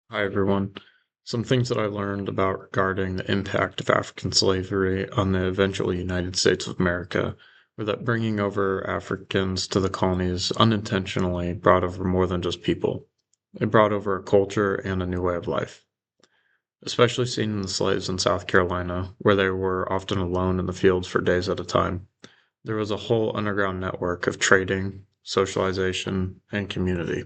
Hi, everyone. Some things that I learned about regarding the impact of African slavery on the eventual United States of America were that bringing over Africans to the colonies unintentionally brought over more than just people. It brought over a culture and a new way of life, especially seen in the slaves in South Carolina, where they were often alone in the fields for days at a time. There was a whole underground network of trading, socialization, and community.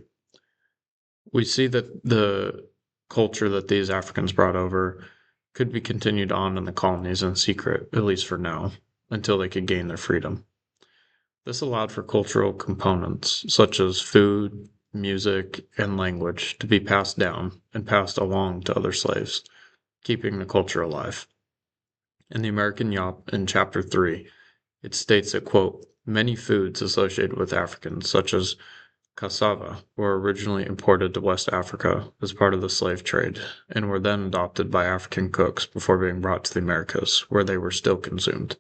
We see that the culture that these Africans brought over could be continued on in the colonies in secret, at least for now, until they could gain their freedom. This allowed for cultural components such as food, music, and language to be passed down and passed along to other slaves, keeping the culture alive. In the American Yawp in Chapter 3, it states that, quote, many foods associated with Africans, such as cassava, were originally imported to West Africa as part of the slave trade, and were then adopted by African cooks before being brought to the Americas, where they were still consumed.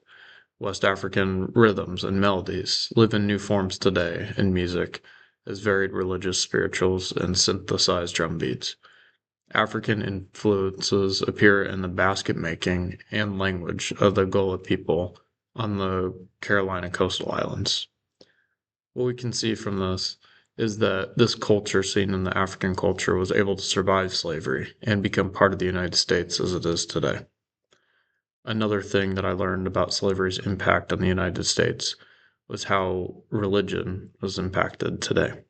West African rhythms and melodies live in new forms today in music as varied religious spirituals and synthesized drum beats. African influences appear in the basket making and language of the Gullah people on the Carolina coastal islands. What we can see from this is that this culture seen in the African culture was able to survive slavery and become part of the United States as it is today. Another thing that I learned about slavery's impact on the United States was how religion was impacted today.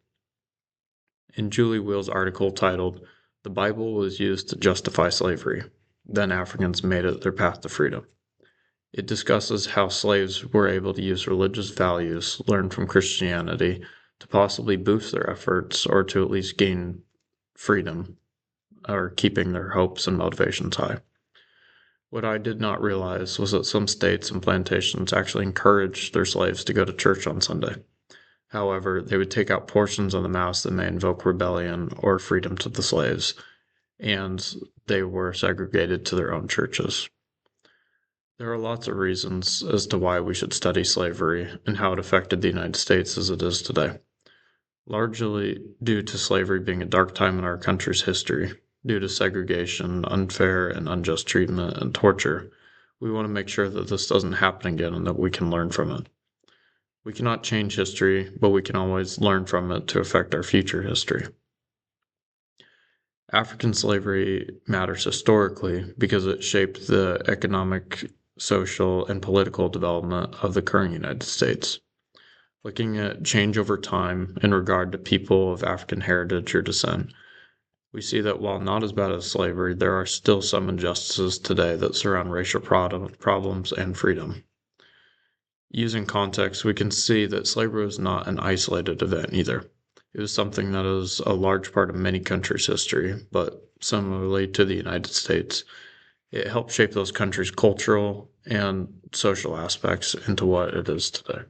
In Julie Wheel's article titled, "The Bible was used to justify slavery, then Africans made it their path to freedom," it discusses how slaves were able to use religious values learned from Christianity to possibly boost their efforts or to at least gain freedom or keeping their hopes and motivations high. What I did not realize was that some states and plantations actually encouraged their slaves to go to church on Sunday. However, they would take out portions of the Mass that may invoke rebellion or freedom to the slaves, and they were segregated to their own churches. There are lots of reasons as to why we should study slavery and how it affected the United States as it is today. Largely due to slavery being a dark time in our country's history, due to segregation, unfair and unjust treatment, and torture, we want to make sure that this doesn't happen again and that we can learn from it. We cannot change history, but we can always learn from it to affect our future history. African slavery matters historically because it shaped the economic, social, and political development of the current United States. Looking at change over time in regard to people of African heritage or descent, we see that while not as bad as slavery, there are still some injustices today that surround racial problems and freedom. Using context, we can see that slavery was not an isolated event either. It was something that is a large part of many countries' history, but similarly to the United States, it helped shape those countries' cultural and social aspects into what it is today.